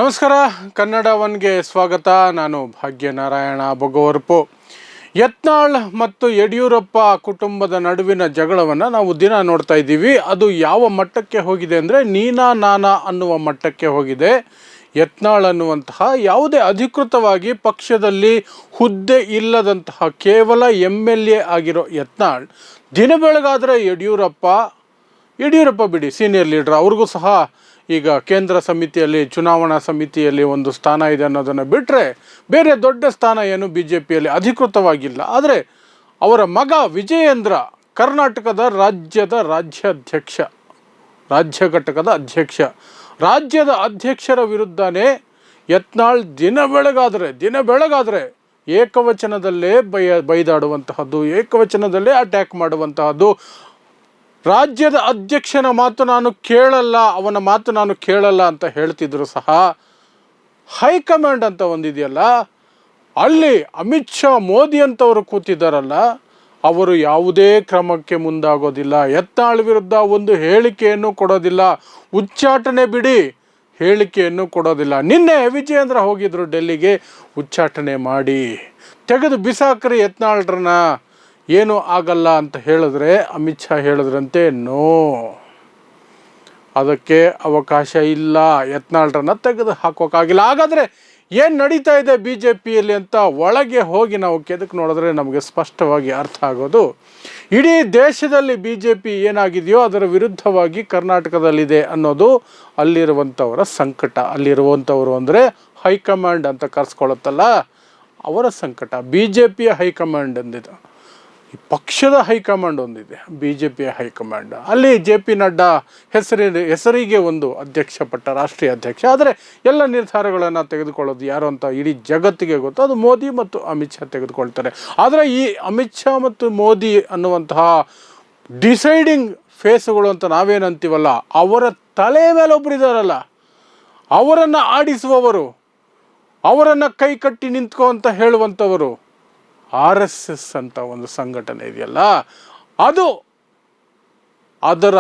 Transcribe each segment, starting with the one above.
ನಮಸ್ಕಾರ, ಕನ್ನಡ ಒನ್ಗೆ ಸ್ವಾಗತ. ನಾನು ಭಾಗ್ಯನಾರಾಯಣ ಬೊಗವರ್ಪು. ಯತ್ನಾಳ್ ಮತ್ತು ಯಡಿಯೂರಪ್ಪ ಕುಟುಂಬದ ನಡುವಿನ ಜಗಳವನ್ನು ನಾವು ದಿನ ನೋಡ್ತಾ ಇದ್ದೀವಿ. ಅದು ಯಾವ ಮಟ್ಟಕ್ಕೆ ಹೋಗಿದೆ ಅಂದರೆ ನೀನಾ ನಾನಾ ಅನ್ನುವ ಮಟ್ಟಕ್ಕೆ ಹೋಗಿದೆ. ಯತ್ನಾಳ್ ಅನ್ನುವಂತಹ ಯಾವುದೇ ಅಧಿಕೃತವಾಗಿ ಪಕ್ಷದಲ್ಲಿ ಹುದ್ದೆ ಇಲ್ಲದಂತಹ ಕೇವಲ MLA ಆಗಿರೋ ಯತ್ನಾಳ್ ದಿನ ಬೆಳಗಾದರೆ ಯಡಿಯೂರಪ್ಪ ಬಿಡಿ, ಸೀನಿಯರ್ ಲೀಡ್ರ್, ಅವ್ರಿಗೂ ಸಹ ಈಗ ಕೇಂದ್ರ ಸಮಿತಿಯಲ್ಲಿ, ಚುನಾವಣಾ ಸಮಿತಿಯಲ್ಲಿ ಒಂದು ಸ್ಥಾನ ಇದೆ ಅನ್ನೋದನ್ನು ಬಿಟ್ಟರೆ ಬೇರೆ ದೊಡ್ಡ ಸ್ಥಾನ ಏನು BJPಯಲ್ಲಿ ಅಧಿಕೃತವಾಗಿಲ್ಲ. ಆದರೆ ಅವರ ಮಗ ವಿಜಯೇಂದ್ರ ಕರ್ನಾಟಕದ ರಾಜ್ಯ ಘಟಕದ ಅಧ್ಯಕ್ಷ, ರಾಜ್ಯದ ಅಧ್ಯಕ್ಷರ ವಿರುದ್ಧನೇ ಯತ್ನಾಳ್ ದಿನ ಬೆಳಗಾದರೆ ಏಕವಚನದಲ್ಲೇ ಬೈದಾಡುವಂತಹದ್ದು, ಏಕವಚನದಲ್ಲೇ ಅಟ್ಯಾಕ್ ಮಾಡುವಂತಹದ್ದು. ರಾಜ್ಯದ ಅಧ್ಯಕ್ಷನ ಮಾತು ನಾನು ಕೇಳಲ್ಲ, ಅವನ ಮಾತು ನಾನು ಕೇಳಲ್ಲ ಅಂತ ಹೇಳ್ತಿದ್ರು ಸಹ ಹೈಕಮಾಂಡ್ ಅಂತ ಒಂದಿದೆಯಲ್ಲ, ಅಲ್ಲಿ ಅಮಿತ್ ಶಾ, ಮೋದಿ ಅಂತವರು ಕೂತಿದ್ದಾರಲ್ಲ, ಅವರು ಯಾವುದೇ ಕ್ರಮಕ್ಕೆ ಮುಂದಾಗೋದಿಲ್ಲ. ಯತ್ನಾಳ್ ವಿರುದ್ಧ ಒಂದು ಹೇಳಿಕೆಯನ್ನು ಕೊಡೋದಿಲ್ಲ, ಉಚ್ಚಾಟನೆ ಬಿಡಿ, ಹೇಳಿಕೆಯನ್ನು ಕೊಡೋದಿಲ್ಲ. ನಿನ್ನೆ ವಿಜಯೇಂದ್ರ ಹೋಗಿದ್ರು ಡೆಲ್ಲಿಗೆ, ಉಚ್ಚಾಟನೆ ಮಾಡಿ ತೆಗೆದು ಬಿಸಾಕ್ರಿ ಯತ್ನಾಳ್ರನ್ನ, ಏನೂ ಆಗಲ್ಲ ಅಂತ ಹೇಳಿದ್ರೆ ಅಮಿತ್ ಶಾ ಹೇಳಿದ್ರಂತೆ ನೋ, ಅದಕ್ಕೆ ಅವಕಾಶ ಇಲ್ಲ, ಯತ್ನಾಳ್ರನ್ನ ತೆಗೆದು ಹಾಕೋಕ್ಕಾಗಿಲ್ಲ. ಹಾಗಾದರೆ ಏನು ನಡೀತಾ ಇದೆ BJPಯಲ್ಲಿ ಅಂತ ಒಳಗೆ ಹೋಗಿ ನಾವು ಕೆದಕ್ಕೆ ನೋಡಿದ್ರೆ ನಮಗೆ ಸ್ಪಷ್ಟವಾಗಿ ಅರ್ಥ ಆಗೋದು, ಇಡೀ ದೇಶದಲ್ಲಿ BJP ಏನಾಗಿದೆಯೋ ಅದರ ವಿರುದ್ಧವಾಗಿ ಕರ್ನಾಟಕದಲ್ಲಿದೆ ಅನ್ನೋದು ಅಲ್ಲಿರುವಂಥವರ ಸಂಕಟ. ಅಲ್ಲಿರುವಂಥವರು ಅಂದರೆ ಹೈಕಮಾಂಡ್ ಅಂತ ಕರೆಸ್ಕೊಳ್ಳುತ್ತಲ್ಲ, ಅವರ ಸಂಕಟ. BJPಯ ಹೈಕಮಾಂಡ್ ಅಂದಿದೆ, ಪಕ್ಷದ ಹೈಕಮಾಂಡ್ ಒಂದಿದೆ, BJPಯ ಹೈಕಮಾಂಡ್. ಅಲ್ಲಿ JP ನಡ್ಡಾ ಹೆಸರಿಗೆ ಒಂದು ಅಧ್ಯಕ್ಷ ಪಟ್ಟ, ರಾಷ್ಟ್ರೀಯ ಅಧ್ಯಕ್ಷ. ಆದರೆ ಎಲ್ಲ ನಿರ್ಧಾರಗಳನ್ನು ತೆಗೆದುಕೊಳ್ಳೋದು ಯಾರು ಅಂತ ಇಡೀ ಜಗತ್ತಿಗೆ ಗೊತ್ತು, ಅದು ಮೋದಿ ಮತ್ತು ಅಮಿತ್ ಶಾ ತೆಗೆದುಕೊಳ್ತಾರೆ. ಆದರೆ ಈ ಅಮಿತ್ ಶಾ ಮತ್ತು ಮೋದಿ ಅನ್ನುವಂತಹ ಡಿಸೈಡಿಂಗ್ ಫೇಸ್ಗಳು ಅಂತ ನಾವೇನಂತೀವಲ್ಲ, ಅವರ ತಲೆ ಮೇಲೆ ಒಬ್ಬರು ಇದ್ದಾರಲ್ಲ, ಅವರನ್ನು ಆಡಿಸುವವರು, ಅವರನ್ನು ಕೈ ಕಟ್ಟಿ ನಿಂತ್ಕೋ ಅಂತ ಹೇಳುವಂಥವರು RSS ಅಂತ ಒಂದು ಸಂಘಟನೆ ಇದೆಯಲ್ಲ, ಅದು ಅದರ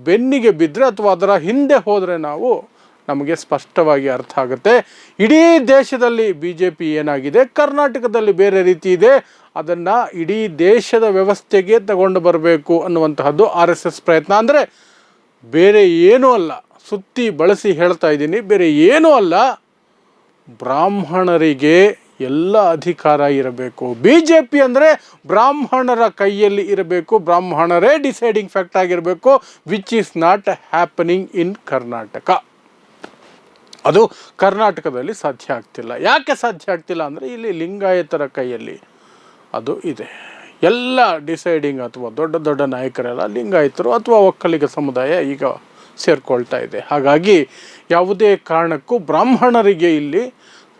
ಬೆನ್ನಿಗೆ ಬಿದ್ದರೆ ಅಥವಾ ಅದರ ಹಿಂದೆ ಹೋದರೆ ನಮಗೆ ಸ್ಪಷ್ಟವಾಗಿ ಅರ್ಥ ಆಗುತ್ತೆ. ಇಡೀ ದೇಶದಲ್ಲಿ BJP ಏನಾಗಿದೆ, ಕರ್ನಾಟಕದಲ್ಲಿ ಬೇರೆ ರೀತಿ ಇದೆ, ಅದನ್ನು ಇಡೀ ದೇಶದ ವ್ಯವಸ್ಥೆಗೆ ತಗೊಂಡು ಬರಬೇಕು ಅನ್ನುವಂತಹದ್ದು RSS ಪ್ರಯತ್ನ. ಅಂದರೆ ಬೇರೆ ಏನೂ ಅಲ್ಲ, ಸುತ್ತಿ ಬಳಸಿ ಹೇಳ್ತಾ ಇದ್ದೀನಿ, ಬೇರೆ ಏನೂ ಅಲ್ಲ, ಬ್ರಾಹ್ಮಣರಿಗೆ ಎಲ್ಲ ಅಧಿಕಾರ ಇರಬೇಕು. BJP ಅಂದರೆ ಬ್ರಾಹ್ಮಣರ ಕೈಯಲ್ಲಿ ಇರಬೇಕು, ಬ್ರಾಹ್ಮಣರೇ ಡಿಸೈಡಿಂಗ್ ಫ್ಯಾಕ್ಟ್ ಆಗಿರಬೇಕು, which is not happening in Karnataka. ಅದು ಕರ್ನಾಟಕದಲ್ಲಿ ಸಾಧ್ಯ ಆಗ್ತಿಲ್ಲ. ಯಾಕೆ ಸಾಧ್ಯ ಆಗ್ತಿಲ್ಲ ಅಂದರೆ ಇಲ್ಲಿ ಲಿಂಗಾಯತರ ಕೈಯಲ್ಲಿ ಅದು ಇದೆ. ಎಲ್ಲ ಡಿಸೈಡಿಂಗ್ ಅಥವಾ ದೊಡ್ಡ ನಾಯಕರೆಲ್ಲ ಲಿಂಗಾಯತರು ಅಥವಾ ಒಕ್ಕಲಿಗ ಸಮುದಾಯ ಈಗ ಸೇರಿಕೊಳ್ತಾ ಇದೆ. ಹಾಗಾಗಿ ಯಾವುದೇ ಕಾರಣಕ್ಕೂ ಬ್ರಾಹ್ಮಣರಿಗೆ ಇಲ್ಲಿ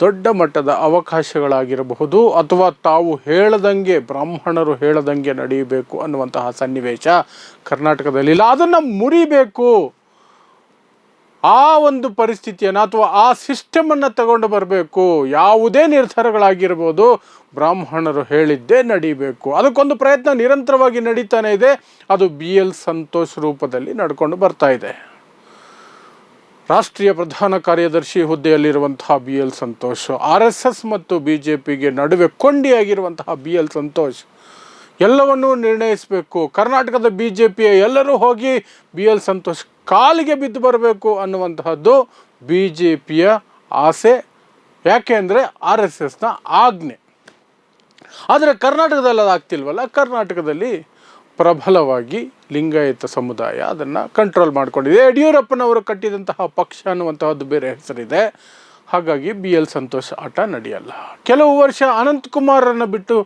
ದೊಡ್ಡ ಮಟ್ಟದ ಅವಕಾಶಗಳಾಗಿರಬಹುದು ಅಥವಾ ತಾವು ಹೇಳದಂಗೆ, ಬ್ರಾಹ್ಮಣರು ಹೇಳದಂಗೆ ನಡೆಯಬೇಕು ಅನ್ನುವಂತಹ ಸನ್ನಿವೇಶ ಕರ್ನಾಟಕದಲ್ಲಿ ಇಲ್ಲ. ಅದನ್ನು ಮುರಿಬೇಕು, ಆ ಒಂದು ಪರಿಸ್ಥಿತಿಯನ್ನು ಅಥವಾ ಆ ಸಿಸ್ಟಮನ್ನು ತಗೊಂಡು ಬರಬೇಕು. ಯಾವುದೇ ನಿರ್ಧಾರಗಳಾಗಿರ್ಬೋದು, ಬ್ರಾಹ್ಮಣರು ಹೇಳಿದ್ದೇ ನಡೀಬೇಕು. ಅದಕ್ಕೊಂದು ಪ್ರಯತ್ನ ನಿರಂತರವಾಗಿ ನಡೀತಾನೆ ಇದೆ. ಅದು BL ಸಂತೋಷ್ ರೂಪದಲ್ಲಿ ನಡ್ಕೊಂಡು ಬರ್ತಾ ಇದೆ. ರಾಷ್ಟ್ರೀಯ ಪ್ರಧಾನ ಕಾರ್ಯದರ್ಶಿ ಹುದ್ದೆಯಲ್ಲಿರುವಂತಹ BL ಸಂತೋಷ್, RSS ಮತ್ತು BJPಗೆ ನಡುವೆ ಕೊಂಡಿಯಾಗಿರುವಂತಹ BL ಸಂತೋಷ್ ಎಲ್ಲವನ್ನೂ ನಿರ್ಣಯಿಸಬೇಕು. ಕರ್ನಾಟಕದ BJPಯ ಎಲ್ಲರೂ ಹೋಗಿ BL ಸಂತೋಷ್ ಕಾಲಿಗೆ ಬಿದ್ದು ಬರಬೇಕು ಅನ್ನುವಂತಹದ್ದು BJPಯ ಆಸೆ. ಯಾಕೆ ಅಂದರೆ RSSನ ಆಜ್ಞೆ. ಆದರೆ ಕರ್ನಾಟಕದಲ್ಲಿ ಅದು ಆಗ್ತಿಲ್ವಲ್ಲ. ಕರ್ನಾಟಕದಲ್ಲಿ ಪ್ರಬಲವಾಗಿ ಲಿಂಗಾಯತ ಸಮುದಾಯ ಅದನ್ನು ಕಂಟ್ರೋಲ್ ಮಾಡಿಕೊಂಡಿದೆ. ಯಡಿಯೂರಪ್ಪನವರು ಕಟ್ಟಿದಂತಹ ಪಕ್ಷ ಅನ್ನುವಂತಹದ್ದು ಬೇರೆ ಹೆಸರಿದೆ. ಹಾಗಾಗಿ BL ಸಂತೋಷ್ ಆಟ ನಡೆಯಲ್ಲ. ಕೆಲವು ವರ್ಷ ಅನಂತಕುಮಾರನ್ನು ಬಿಟ್ಟು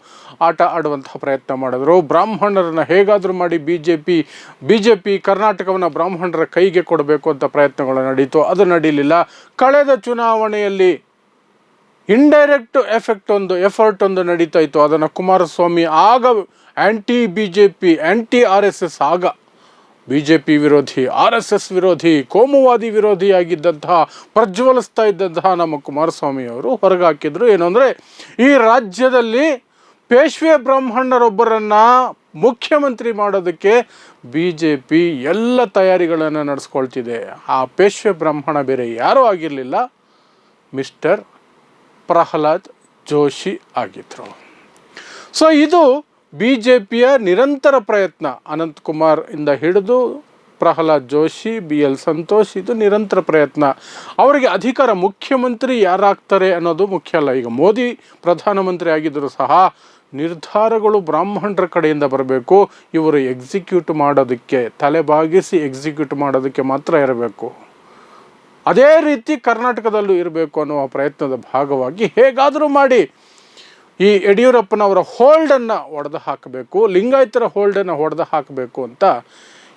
ಆಟ ಆಡುವಂತಹ ಪ್ರಯತ್ನ ಮಾಡಿದ್ರು. ಬ್ರಾಹ್ಮಣರನ್ನು ಹೇಗಾದರೂ ಮಾಡಿ BJP ಕರ್ನಾಟಕವನ್ನು ಬ್ರಾಹ್ಮಣರ ಕೈಗೆ ಕೊಡಬೇಕು ಅಂತ ಪ್ರಯತ್ನಗಳು ನಡೀತು, ಅದು ನಡೀಲಿಲ್ಲ. ಕಳೆದ ಚುನಾವಣೆಯಲ್ಲಿ ಇಂಡೈರೆಕ್ಟ್ ಎಫರ್ಟ್ ಒಂದು ನಡೀತಾ ಇತ್ತು. ಅದನ್ನು ಕುಮಾರಸ್ವಾಮಿ ಆಗ BJP RSS, ಆಗ BJP ವಿರೋಧಿ, RSS ವಿರೋಧಿ, ಕೋಮುವಾದಿ ವಿರೋಧಿಯಾಗಿದ್ದಂತಹ, ಪ್ರಜ್ವಲಿಸ್ತಾ ಇದ್ದಂತಹ ನಮ್ಮ ಕುಮಾರಸ್ವಾಮಿಯವರು ಹೊರಗೆ ಹಾಕಿದ್ರು. ಏನು ಅಂದರೆ ಈ ರಾಜ್ಯದಲ್ಲಿ ಪೇಶ್ವೆ ಬ್ರಾಹ್ಮಣರೊಬ್ಬರನ್ನು ಮುಖ್ಯಮಂತ್ರಿ ಮಾಡೋದಕ್ಕೆ BJP ಎಲ್ಲ ತಯಾರಿಗಳನ್ನು ನಡೆಸ್ಕೊಳ್ತಿದೆ. ಆ ಪೇಶ್ವೆ ಬ್ರಾಹ್ಮಣ ಬೇರೆ ಯಾರೂ ಆಗಿರಲಿಲ್ಲ, ಮಿಸ್ಟರ್ ಪ್ರಹ್ಲಾದ್ ಜೋಶಿ ಆಗಿದ್ದರು. ಸೊ ಇದು ಬಿ ಜೆ ಪಿಯ ನಿರಂತರ ಪ್ರಯತ್ನ. ಅನಂತಕುಮಾರ್ ಇಂದ ಹಿಡಿದು ಪ್ರಹ್ಲಾದ್ ಜೋಶಿ, ಬಿ ಎಲ್ ಸಂತೋಷ್, ಇದು ನಿರಂತರ ಪ್ರಯತ್ನ. ಅವರಿಗೆ ಅಧಿಕಾರ, ಮುಖ್ಯಮಂತ್ರಿ ಯಾರಾಗ್ತಾರೆ ಅನ್ನೋದು ಮುಖ್ಯ ಅಲ್ಲ. ಈಗ ಮೋದಿ ಪ್ರಧಾನಮಂತ್ರಿ ಆಗಿದ್ದರೂ ಸಹ ನಿರ್ಧಾರಗಳು ಬ್ರಾಹ್ಮಣರ ಕಡೆಯಿಂದ ಬರಬೇಕು. ಇವರು ಎಕ್ಸಿಕ್ಯೂಟ್ ಮಾಡೋದಕ್ಕೆ, ತಲೆಬಾಗಿಸಿ ಎಕ್ಸಿಕ್ಯೂಟ್ ಮಾಡೋದಕ್ಕೆ ಮಾತ್ರ ಇರಬೇಕು. ಅದೇ ರೀತಿ ಕರ್ನಾಟಕದಲ್ಲೂ ಇರಬೇಕು ಅನ್ನುವ ಪ್ರಯತ್ನದ ಭಾಗವಾಗಿ ಹೇಗಾದರೂ ಮಾಡಿ ಈ ಯಡಿಯೂರಪ್ಪನವರ ಹೋಲ್ಡನ್ನು ಒಡೆದು ಹಾಕಬೇಕು, ಲಿಂಗಾಯತರ ಹೋಲ್ಡನ್ನು ಹೊಡೆದು ಹಾಕಬೇಕು ಅಂತ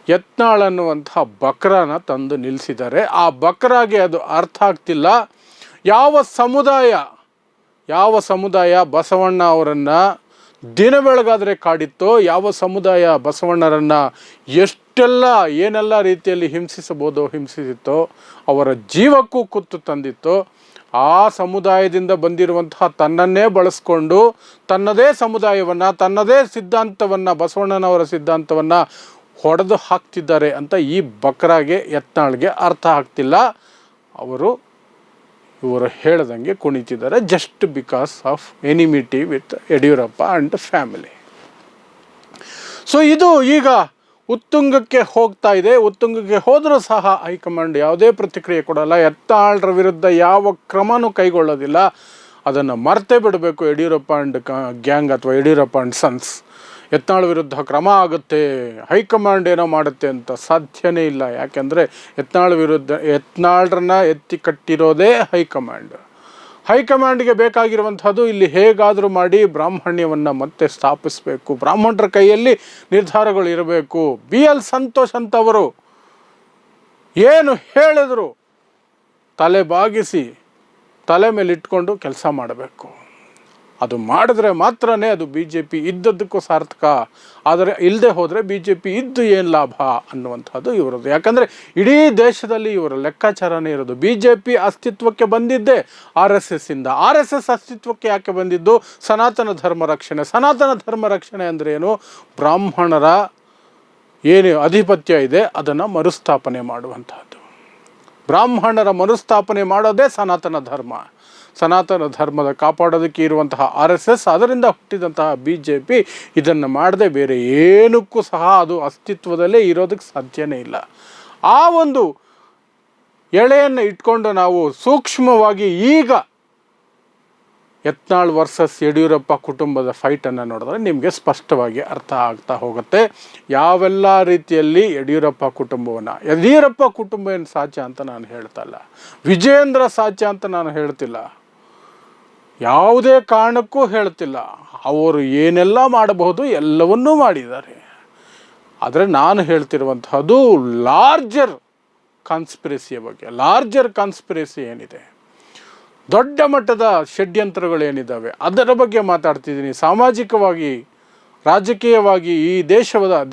ಯತ್ನಾಳ್ ಅನ್ನುವಂತಹ ಬಕ್ರಾನ ತಂದು ನಿಲ್ಲಿಸಿದ್ದಾರೆ. ಆ ಬಕ್ರಾಗೆ ಅದು ಅರ್ಥ ಆಗ್ತಿಲ್ಲ. ಯಾವ ಸಮುದಾಯ ಬಸವಣ್ಣ ಅವರನ್ನು ದಿನ ಬೆಳಗಾದರೆ ಕಾಡಿತ್ತೋ, ಯಾವ ಸಮುದಾಯ ಬಸವಣ್ಣರನ್ನು ಏನೆಲ್ಲ ರೀತಿಯಲ್ಲಿ ಹಿಂಸಿಸಿತ್ತೋ, ಅವರ ಜೀವಕ್ಕೂ ಕುತ್ತು ತಂದಿತ್ತೋ, ಆ ಸಮುದಾಯದಿಂದ ಬಂದಿರುವಂತಹ ತನ್ನನ್ನೇ ಬಳಸ್ಕೊಂಡು ತನ್ನದೇ ಸಮುದಾಯವನ್ನು, ತನ್ನದೇ ಸಿದ್ಧಾಂತವನ್ನು, ಬಸವಣ್ಣನವರ ಸಿದ್ಧಾಂತವನ್ನು ಹೊಡೆದು ಹಾಕ್ತಿದ್ದಾರೆ ಅಂತ ಈ ಬಕ್ರಾಗೆ, ಯತ್ನಾಳ್ಗೆ ಅರ್ಥ ಆಗ್ತಿಲ್ಲ. ಇವರು ಹೇಳ್ದಂಗೆ ಕುಣಿತಿದ್ದಾರೆ, just because of enmity with Yediyurappa and family. So ಇದು ಈಗ ಉತ್ತುಂಗಕ್ಕೆ ಹೋಗ್ತಾ ಇದೆ. ಉತ್ತುಂಗಕ್ಕೆ ಹೋದರೂ ಸಹ ಹೈಕಮಾಂಡ್ ಯಾವುದೇ ಪ್ರತಿಕ್ರಿಯೆ ಕೊಡಲ್ಲ. ಯತ್ನಾಳ್ರ ವಿರುದ್ಧ ಯಾವ ಕ್ರಮನೂ ಕೈಗೊಳ್ಳೋದಿಲ್ಲ. ಅದನ್ನು ಮರ್ತೇ ಬಿಡಬೇಕು ಯಡಿಯೂರಪ್ಪ ಆ್ಯಂಡ್ ಗ್ಯಾಂಗ್ ಅಥವಾ ಯಡಿಯೂರಪ್ಪ ಆ್ಯಂಡ್ ಸನ್ಸ್. ಯತ್ನಾಳ್ ವಿರುದ್ಧ ಕ್ರಮ ಆಗುತ್ತೆ, ಹೈಕಮಾಂಡ್ ಏನೋ ಮಾಡುತ್ತೆ ಅಂತ ಸಾಧ್ಯನೇ ಇಲ್ಲ. ಯಾಕೆಂದರೆ ಯತ್ನಾಳ್ರನ್ನ ಎತ್ತಿ ಕಟ್ಟಿರೋದೇ ಹೈಕಮಾಂಡ್ಗೆ ಬೇಕಾಗಿರುವಂಥದ್ದು ಇಲ್ಲಿ ಹೇಗಾದರೂ ಮಾಡಿ ಬ್ರಾಹ್ಮಣ್ಯವನ್ನು ಮತ್ತೆ ಸ್ಥಾಪಿಸಬೇಕು, ಬ್ರಾಹ್ಮಣರ ಕೈಯಲ್ಲಿ ನಿರ್ಧಾರಗಳು ಇರಬೇಕು. ಬಿ ಎಲ್ ಸಂತೋಷ್ ಅಂತವರು ಏನು ಹೇಳಿದ್ರು ತಲೆ ಬಾಗಿಸಿ ತಲೆ ಮೇಲೆ ಇಟ್ಕೊಂಡು ಕೆಲಸ ಮಾಡಬೇಕು. ಅದು ಮಾಡಿದ್ರೆ ಮಾತ್ರನೇ ಅದು ಬಿ ಜೆ ಪಿ ಇದ್ದದ್ದಕ್ಕೂ ಸಾರ್ಥಕ. ಆದರೆ ಇಲ್ಲದೆ ಹೋದರೆ ಬಿ ಜೆ ಪಿ ಇದ್ದು ಏನು ಲಾಭ ಅನ್ನುವಂಥದ್ದು ಇವರದ್ದು. ಯಾಕಂದರೆ ಇಡೀ ದೇಶದಲ್ಲಿ ಇವರ ಲೆಕ್ಕಾಚಾರನೇ ಇರೋದು. ಬಿ ಜೆ ಪಿ ಅಸ್ತಿತ್ವಕ್ಕೆ ಬಂದಿದ್ದೇ RSSಯಿಂದ. RSS ಅಸ್ತಿತ್ವಕ್ಕೆ ಯಾಕೆ ಬಂದಿದ್ದು? ಸನಾತನ ಧರ್ಮ ರಕ್ಷಣೆ ಅಂದರೆ ಏನು? ಬ್ರಾಹ್ಮಣರ ಏನು ಅಧಿಪತ್ಯ ಇದೆ ಅದನ್ನು ಮರುಸ್ಥಾಪನೆ ಮಾಡುವಂಥದ್ದು. ಬ್ರಾಹ್ಮಣರ ಮರುಸ್ಥಾಪನೆ ಮಾಡೋದೇ ಸನಾತನ ಧರ್ಮದ ಕಾಪಾಡೋದಕ್ಕೆ ಇರುವಂತಹ RSS, ಅದರಿಂದ ಹುಟ್ಟಿದಂತಹ BJP ಇದನ್ನು ಮಾಡದೆ ಬೇರೆ ಏನಕ್ಕೂ ಸಹ ಅದು ಅಸ್ತಿತ್ವದಲ್ಲೇ ಇರೋದಕ್ಕೆ ಸಾಧ್ಯನೇ ಇಲ್ಲ. ಆ ಒಂದು ಎಳೆಯನ್ನು ಇಟ್ಕೊಂಡು ನಾವು ಸೂಕ್ಷ್ಮವಾಗಿ ಈಗ ಯತ್ನಾಳ್ ವರ್ಸಸ್ ಯಡಿಯೂರಪ್ಪ ಕುಟುಂಬದ ಫೈಟನ್ನು ನೋಡಿದ್ರೆ ನಿಮಗೆ ಸ್ಪಷ್ಟವಾಗಿ ಅರ್ಥ ಆಗ್ತಾ ಹೋಗುತ್ತೆ. ಯಾವೆಲ್ಲ ರೀತಿಯಲ್ಲಿ ಯಡಿಯೂರಪ್ಪ ಕುಟುಂಬ ಏನು ಸಾಧ್ಯ ಅಂತ ನಾನು ಹೇಳ್ತಾ ಇಲ್ಲ, ವಿಜೇಂದ್ರ ಸಾಧ್ಯ ಅಂತ ನಾನು ಹೇಳ್ತಿಲ್ಲ, ಯಾವುದೇ ಕಾರಣಕ್ಕೂ ಹೇಳ್ತಿಲ್ಲ. ಅವರು ಏನೆಲ್ಲ ಮಾಡಬಹುದು ಎಲ್ಲವನ್ನೂ ಮಾಡಿದ್ದಾರೆ. ಆದರೆ ನಾನು ಹೇಳ್ತಿರುವಂತಹದ್ದು ಲಾರ್ಜರ್ ಕಾನ್ಸ್ಪಿರಸಿಯ ಬಗ್ಗೆ. ಲಾರ್ಜರ್ ಕಾನ್ಸ್ಪಿರಸಿ ಏನಿದೆ, ದೊಡ್ಡ ಮಟ್ಟದ ಷಡ್ಯಂತ್ರಗಳೇನಿದ್ದಾವೆ ಅದರ ಬಗ್ಗೆ ಮಾತಾಡ್ತಿದ್ದೀನಿ. ಸಾಮಾಜಿಕವಾಗಿ, ರಾಜಕೀಯವಾಗಿ ಈ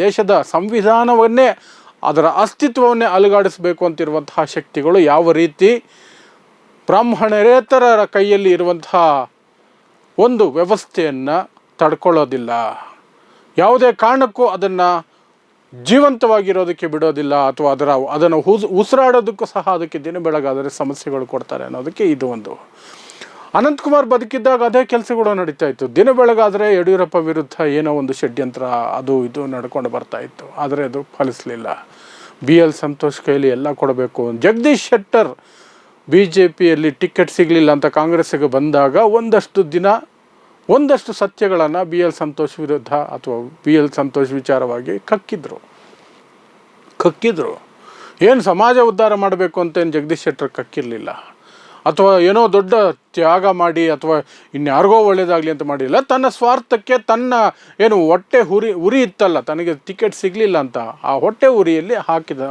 ದೇಶದ ಸಂವಿಧಾನವನ್ನೇ, ಅದರ ಅಸ್ತಿತ್ವವನ್ನೇ ಅಲುಗಾಡಿಸಬೇಕು ಅಂತಿರುವಂತಹ ಶಕ್ತಿಗಳು ಯಾವ ರೀತಿ ಬ್ರಾಹ್ಮಣರೇತರರ ಕೈಯಲ್ಲಿ ಇರುವಂತಹ ಒಂದು ವ್ಯವಸ್ಥೆಯನ್ನು ತಡ್ಕೊಳ್ಳೋದಿಲ್ಲ, ಯಾವುದೇ ಕಾರಣಕ್ಕೂ ಅದನ್ನು ಜೀವಂತವಾಗಿರೋದಕ್ಕೆ ಬಿಡೋದಿಲ್ಲ, ಅಥವಾ ಅದನ್ನು ಉಸಿರಾಡೋದಕ್ಕೂ ಸಹ ಅದಕ್ಕೆ ದಿನ ಬೆಳಗಾದರೆ ಸಮಸ್ಯೆಗಳು ಕೊಡ್ತಾರೆ ಅನ್ನೋದಕ್ಕೆ ಇದು ಒಂದು. ಅನಂತಕುಮಾರ್ ಬದುಕಿದ್ದಾಗ ಅದೇ ಕೆಲಸಗಳು ನಡೀತಾ ಇತ್ತು. ದಿನ ಬೆಳಗಾದರೆ ಯಡಿಯೂರಪ್ಪ ವಿರುದ್ಧ ಏನೋ ಒಂದು ಷಡ್ಯಂತ್ರ ಅದು ಇದು ನಡ್ಕೊಂಡು ಬರ್ತಾ ಇತ್ತು. ಆದರೆ ಅದು ಫಲಿಸಲಿಲ್ಲ. BL ಸಂತೋಷ್ ಕೈಲಿ ಎಲ್ಲ ಕೊಡಬೇಕು. ಜಗದೀಶ್ ಶೆಟ್ಟರ್ BJPಯಲ್ಲಿ ಟಿಕೆಟ್ ಸಿಗಲಿಲ್ಲ ಅಂತ ಕಾಂಗ್ರೆಸ್ಸಿಗೆ ಬಂದಾಗ ಒಂದಷ್ಟು ಸತ್ಯಗಳನ್ನು BL ಸಂತೋಷ್ ವಿರುದ್ಧ ಅಥವಾ BL ಸಂತೋಷ್ ವಿಚಾರವಾಗಿ ಕಕ್ಕಿದ್ರು. ಏನು ಸಮಾಜ ಉದ್ಧಾರ ಮಾಡಬೇಕು ಅಂತೇನು ಜಗದೀಶ್ ಶೆಟ್ಟರ್ ಕಕ್ಕಿರಲಿಲ್ಲ, ಅಥವಾ ಏನೋ ದೊಡ್ಡ ತ್ಯಾಗ ಮಾಡಿ ಅಥವಾ ಇನ್ಯಾರಿಗೋ ಒಳ್ಳೇದಾಗಲಿ ಅಂತ ಮಾಡಿಲ್ಲ. ತನ್ನ ಸ್ವಾರ್ಥಕ್ಕೆ, ತನ್ನ ಏನು ಹೊಟ್ಟೆ ಉರಿ ಇತ್ತಲ್ಲ, ತನಗೆ ಟಿಕೆಟ್ ಸಿಗಲಿಲ್ಲ ಅಂತ ಆ ಹೊಟ್ಟೆ ಉರಿಯಲ್ಲಿ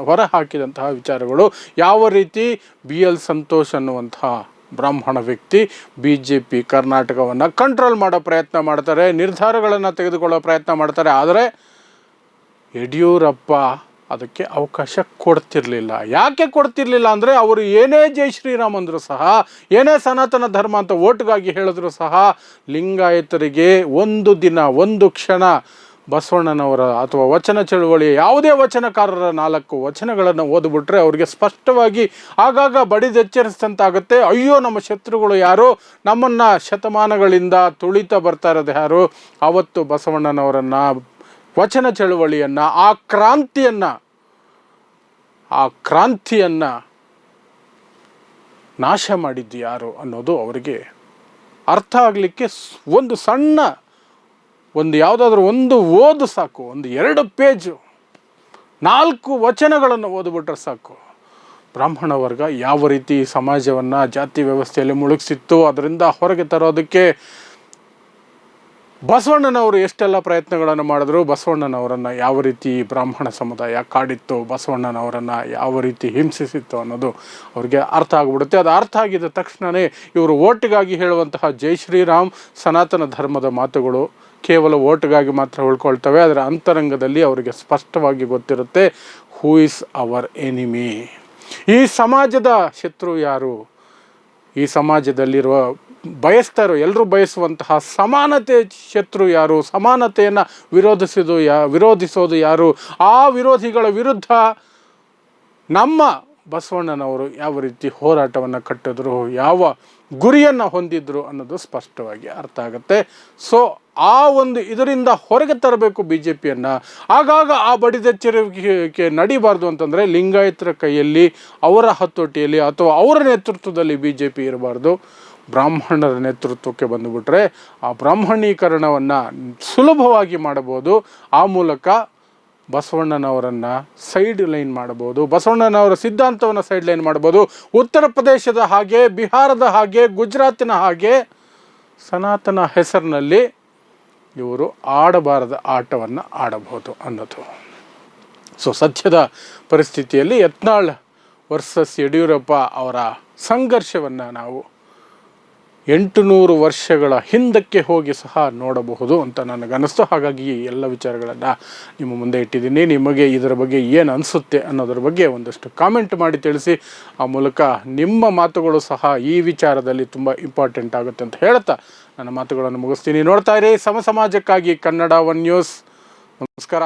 ಹೊರ ಹಾಕಿದಂತಹ ವಿಚಾರಗಳು. ಯಾವ ರೀತಿ BL ಸಂತೋಷ್ ಅನ್ನುವಂತಹ ಬ್ರಾಹ್ಮಣ ವ್ಯಕ್ತಿ BJP ಕರ್ನಾಟಕವನ್ನು ಕಂಟ್ರೋಲ್ ಮಾಡೋ ಪ್ರಯತ್ನ ಮಾಡ್ತಾರೆ, ನಿರ್ಧಾರಗಳನ್ನು ತೆಗೆದುಕೊಳ್ಳೋ ಪ್ರಯತ್ನ ಮಾಡ್ತಾರೆ. ಆದರೆ ಯಡಿಯೂರಪ್ಪ ಅದಕ್ಕೆ ಅವಕಾಶ ಕೊಡ್ತಿರಲಿಲ್ಲ. ಯಾಕೆ ಕೊಡ್ತಿರಲಿಲ್ಲ ಅಂದರೆ, ಅವರು ಏನೇ ಜೈ ಶ್ರೀರಾಮ್ ಅಂದರೂ ಸಹ, ಏನೇ ಸನಾತನ ಧರ್ಮ ಅಂತ ಓಟ್ಗಾಗಿ ಹೇಳಿದ್ರು ಸಹ, ಲಿಂಗಾಯತರಿಗೆ ಒಂದು ದಿನ, ಒಂದು ಕ್ಷಣ ಬಸವಣ್ಣನವರ ಅಥವಾ ವಚನ ಚಳುವಳಿಯ ಯಾವುದೇ ವಚನಕಾರರ 4 ವಚನಗಳನ್ನು ಓದಿಬಿಟ್ರೆ ಅವ್ರಿಗೆ ಸ್ಪಷ್ಟವಾಗಿ ಆಗಾಗ ಬಡಿದೆಚ್ಚರಿಸಿದಂತಾಗುತ್ತೆ. ಅಯ್ಯೋ, ನಮ್ಮ ಶತ್ರುಗಳು ಯಾರು, ನಮ್ಮನ್ನು ಶತಮಾನಗಳಿಂದ ತುಳಿತಾ ಬರ್ತಾ ಇರೋದು ಯಾರು, ಆವತ್ತು ಬಸವಣ್ಣನವರನ್ನು, ವಚನ ಚಳುವಳಿಯನ್ನು, ಆ ಕ್ರಾಂತಿಯನ್ನು ನಾಶ ಮಾಡಿದ್ದು ಯಾರು ಅನ್ನೋದು ಅವರಿಗೆ ಅರ್ಥ ಆಗಲಿಕ್ಕೆ ಒಂದು ಸಣ್ಣ ಯಾವುದಾದ್ರೂ ಒಂದು ಓದು ಸಾಕು. 1-2 ಪೇಜು 4 ವಚನಗಳನ್ನು ಓದಿಬಿಟ್ರೆ ಸಾಕು. ಬ್ರಾಹ್ಮಣ ವರ್ಗ ಯಾವ ರೀತಿ ಸಮಾಜವನ್ನು ಜಾತಿ ವ್ಯವಸ್ಥೆಯಲ್ಲಿ ಮುಳುಗಿಸಿತ್ತು, ಅದರಿಂದ ಹೊರಗೆ ತರೋದಕ್ಕೆ ಬಸವಣ್ಣನವರು ಎಷ್ಟೆಲ್ಲ ಪ್ರಯತ್ನಗಳನ್ನು ಮಾಡಿದ್ರು, ಬಸವಣ್ಣನವರನ್ನು ಯಾವ ರೀತಿ ಬ್ರಾಹ್ಮಣ ಸಮುದಾಯ ಕಾಡಿತ್ತು, ಬಸವಣ್ಣನವರನ್ನು ಯಾವ ರೀತಿ ಹಿಂಸಿಸಿತ್ತು ಅನ್ನೋದು ಅವ್ರಿಗೆ ಅರ್ಥ ಆಗಿಬಿಡುತ್ತೆ. ಅದು ಅರ್ಥ ಆಗಿದ್ದ ತಕ್ಷಣವೇ ಇವರು ಓಟಿಗಾಗಿ ಹೇಳುವಂತಹ ಜೈ ಶ್ರೀರಾಮ್ ಸನಾತನ ಧರ್ಮದ ಮಾತುಗಳು ಕೇವಲ ಓಟ್ಗಾಗಿ ಮಾತ್ರ ಉಳ್ಕೊಳ್ತವೆ. ಅದರ ಅಂತರಂಗದಲ್ಲಿ ಅವರಿಗೆ ಸ್ಪಷ್ಟವಾಗಿ ಗೊತ್ತಿರುತ್ತೆ, ಹೂ ಇಸ್ ಅವರ್ ಎನಿಮಿ, ಈ ಸಮಾಜದ ಶತ್ರು ಯಾರು, ಈ ಸಮಾಜದಲ್ಲಿರುವ ಬಯಸ್ತಾರೋ ಎಲ್ಲರೂ ಬಯಸುವಂತಹ ಸಮಾನತೆ ಶತ್ರು ಯಾರು, ಸಮಾನತೆಯನ್ನು ವಿರೋಧಿಸೋದು ಯಾರು, ಆ ವಿರೋಧಿಗಳ ವಿರುದ್ಧ ನಮ್ಮ ಬಸವಣ್ಣನವರು ಯಾವ ರೀತಿ ಹೋರಾಟವನ್ನು ಕಟ್ಟಿದ್ರು, ಯಾವ ಗುರಿಯನ್ನು ಹೊಂದಿದ್ರು ಅನ್ನೋದು ಸ್ಪಷ್ಟವಾಗಿ ಅರ್ಥ ಆಗುತ್ತೆ. ಸೊ ಆ ಒಂದು ಇದರಿಂದ ಹೊರಗೆ ತರಬೇಕು ಬಿ ಜೆ ಪಿಯನ್ನು. ಆಗಾಗ ಆ ಬಡಿದೆಚ್ಚರಿಕೆ ನಡಿಬಾರ್ದು ಅಂತಂದರೆ ಲಿಂಗಾಯತರ ಕೈಯಲ್ಲಿ, ಅವರ ಹತೋಟಿಯಲ್ಲಿ ಅಥವಾ ಅವರ ನೇತೃತ್ವದಲ್ಲಿ ಬಿ ಜೆ ಪಿ ಇರಬಾರ್ದು. ಬ್ರಾಹ್ಮಣರ ನೇತೃತ್ವಕ್ಕೆ ಬಂದುಬಿಟ್ರೆ ಆ ಬ್ರಾಹ್ಮಣೀಕರಣವನ್ನು ಸುಲಭವಾಗಿ ಮಾಡಬಹುದು. ಆ ಮೂಲಕ ಬಸವಣ್ಣನವರನ್ನು ಸೈಡ್ ಲೈನ್ ಮಾಡಬಹುದು, ಬಸವಣ್ಣನವರ ಸಿದ್ಧಾಂತವನ್ನು ಸೈಡ್ ಲೈನ್ ಮಾಡ್ಬೋದು. ಉತ್ತರ ಪ್ರದೇಶದ ಹಾಗೆ, ಬಿಹಾರದ ಹಾಗೆ, ಗುಜರಾತಿನ ಹಾಗೆ ಸನಾತನ ಹೆಸರಿನಲ್ಲಿ ಇವರು ಆಡಬಾರದ ಆಟವನ್ನು ಆಡಬಹುದು ಅನ್ನೋದು. ಸೊ ಸದ್ಯದ ಪರಿಸ್ಥಿತಿಯಲ್ಲಿ ಯತ್ನಾಳ್ ವರ್ಸಸ್ ಯಡಿಯೂರಪ್ಪ ಅವರ ಸಂಘರ್ಷವನ್ನು ನಾವು 800 ವರ್ಷಗಳ ಹಿಂದಕ್ಕೆ ಹೋಗಿ ಸಹ ನೋಡಬಹುದು ಅಂತ ನನಗನ್ನಿಸ್ತು. ಹಾಗಾಗಿ ಈ ಎಲ್ಲ ವಿಚಾರಗಳನ್ನು ನಿಮ್ಮ ಮುಂದೆ ಇಟ್ಟಿದ್ದೀನಿ. ನಿಮಗೆ ಇದರ ಬಗ್ಗೆ ಏನು ಅನಿಸುತ್ತೆ ಅನ್ನೋದ್ರ ಬಗ್ಗೆ ಒಂದಷ್ಟು ಕಾಮೆಂಟ್ ಮಾಡಿ ತಿಳಿಸಿ. ಆ ಮೂಲಕ ನಿಮ್ಮ ಮಾತುಗಳು ಸಹ ಈ ವಿಚಾರದಲ್ಲಿ ತುಂಬ ಇಂಪಾರ್ಟೆಂಟ್ ಆಗುತ್ತೆ ಅಂತ ಹೇಳ್ತಾ ನನ್ನ ಮಾತುಗಳನ್ನು ಮುಗಿಸ್ತೀನಿ. ನೋಡ್ತಾ ಇರಿ ಸಮ ಸಮಾಜಕ್ಕಾಗಿ ಕನ್ನಡ 1 ನ್ಯೂಸ್. ನಮಸ್ಕಾರ.